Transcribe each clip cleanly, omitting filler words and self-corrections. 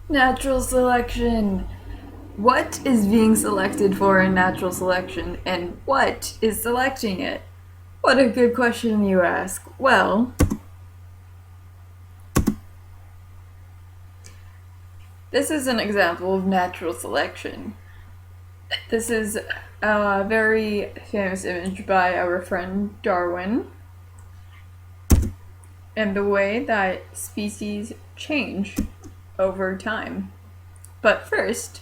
Natural selection. What is being selected for in natural selection, and what is selecting it? What a good question you ask. Well, this is an example of natural selection. This is a very famous image by our friend Darwin, and the way that species change over time. But first,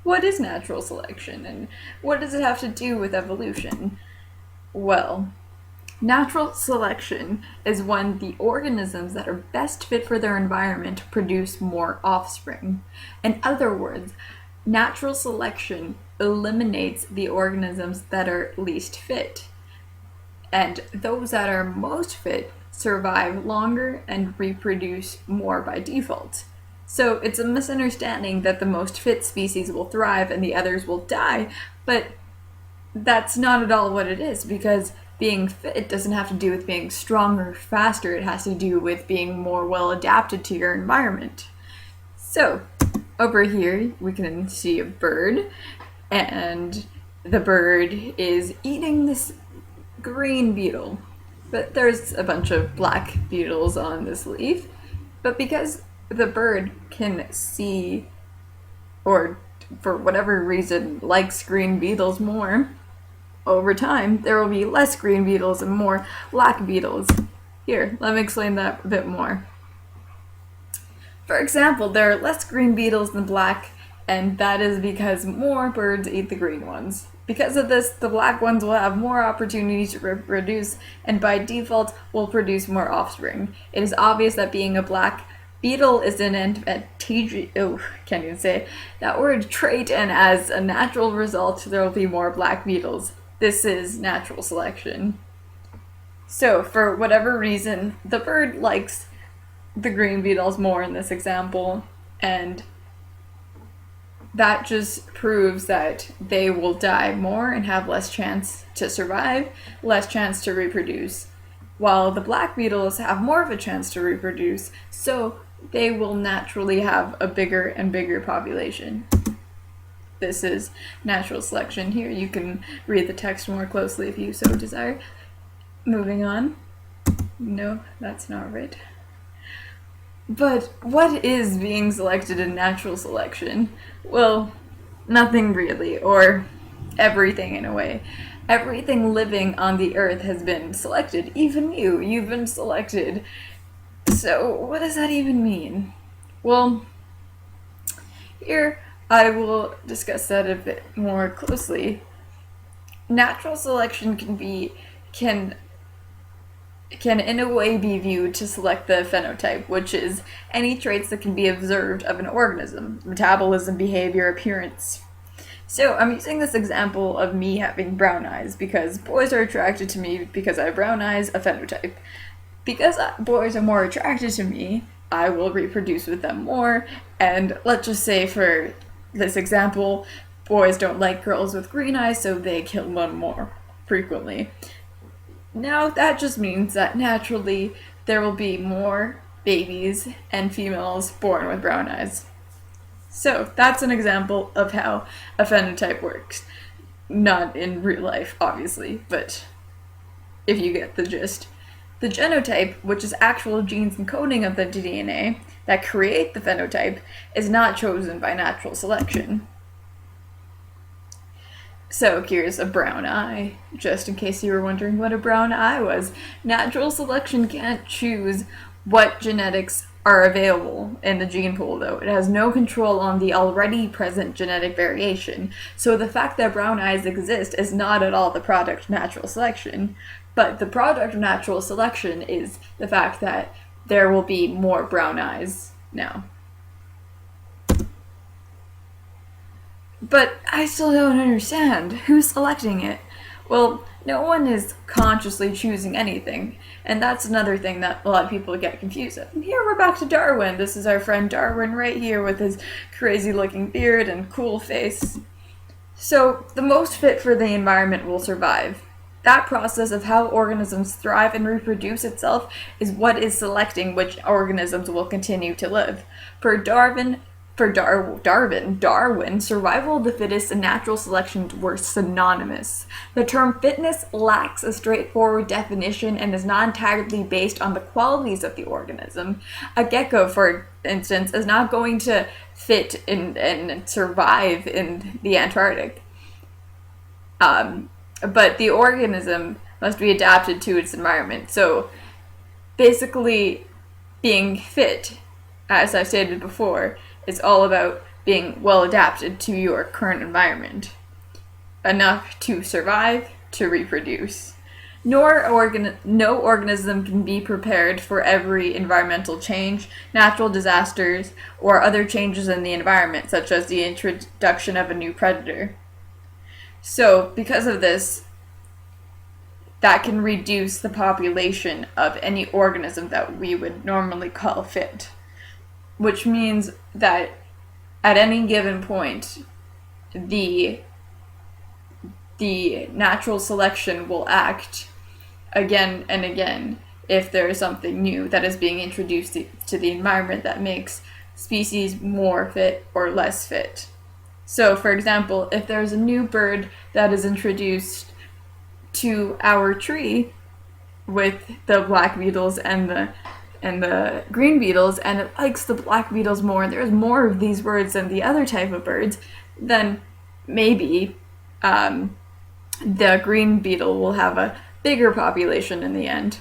what is natural selection, and what does it have to do with evolution? Well, natural selection is when the organisms that are best fit for their environment produce more offspring. In other words, natural selection eliminates the organisms that are least fit, and those that are most fit survive longer and reproduce more by default. So it's a misunderstanding that the most fit species will thrive and the others will die, but that's not at all what it is, because being fit doesn't have to do with being stronger, faster. It has to do with being more well adapted to your environment. So, over here, we can see a bird, and the bird is eating this green beetle. But there's a bunch of black beetles on this leaf. But because the bird can see, or for whatever reason, likes green beetles more, over time, there will be less green beetles and more black beetles. Here, let me explain that a bit more. For example, there are less green beetles than black, and that is because more birds eat the green ones. Because of this, the black ones will have more opportunities to reproduce, and by default, will produce more offspring. It is obvious that being a black beetle is an advantageous, can't even say that word, trait, and as a natural result, there will be more black beetles. This is natural selection. So, for whatever reason, the bird likes the green beetles more in this example, and that just proves that they will die more and have less chance to survive, less chance to reproduce, while the black beetles have more of a chance to reproduce, so they will naturally have a bigger and bigger population. This is natural selection. Here you can read the text more closely if you so desire. Moving on. No, that's not right. But what is being selected in natural selection? Well, nothing really, or everything in a way. Everything living on the earth has been selected. Even you've been selected. So, what does that even mean? Well, here I will discuss that a bit more closely. Natural selection can in a way be viewed to select the phenotype, which is any traits that can be observed of an organism: metabolism, behavior, appearance. So I'm using this example of me having brown eyes because boys are attracted to me because I have brown eyes, a phenotype. Because boys are more attracted to me, I will reproduce with them more, and let's just say for this example, boys don't like girls with green eyes, so they kill them more frequently. Now, that just means that naturally there will be more babies and females born with brown eyes. So, that's an example of how a phenotype works. Not in real life, obviously, but if you get the gist. The genotype, which is actual genes encoding of the DNA that create the phenotype, is not chosen by natural selection. So here's a brown eye, just in case you were wondering what a brown eye was. Natural selection can't choose what genetics are available in the gene pool, though. It has no control on the already present genetic variation. So the fact that brown eyes exist is not at all the product of natural selection. But the product of natural selection is the fact that there will be more brown eyes now. But I still don't understand. Who's selecting it? Well, no one is consciously choosing anything, and that's another thing that a lot of people get confused at. And here we're back to Darwin. This is our friend Darwin right here with his crazy looking beard and cool face. So, the most fit for the environment will survive. That process of how organisms thrive and reproduce itself is what is selecting which organisms will continue to live. For Darwin, For Darwin, survival of the fittest and natural selection were synonymous. The term fitness lacks a straightforward definition and is not entirely based on the qualities of the organism. A gecko, for instance, is not going to fit and survive in the Antarctic. But the organism must be adapted to its environment. So basically, being fit, as I stated before, is all about being well adapted to your current environment, enough to survive, to reproduce. No organism can be prepared for every environmental change, natural disasters, or other changes in the environment, such as the introduction of a new predator. So, because of this, that can reduce the population of any organism that we would normally call fit. Which means that at any given point, the natural selection will act again and again if there is something new that is being introduced to the environment that makes species more fit or less fit. So, for example, if there's a new bird that is introduced to our tree with the black beetles and the green beetles, and it likes the black beetles more, and there's more of these birds than the other type of birds, then maybe the green beetle will have a bigger population in the end.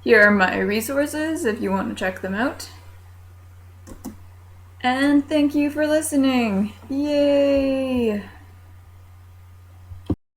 Here are my resources if you want to check them out. And thank you for listening. Yay!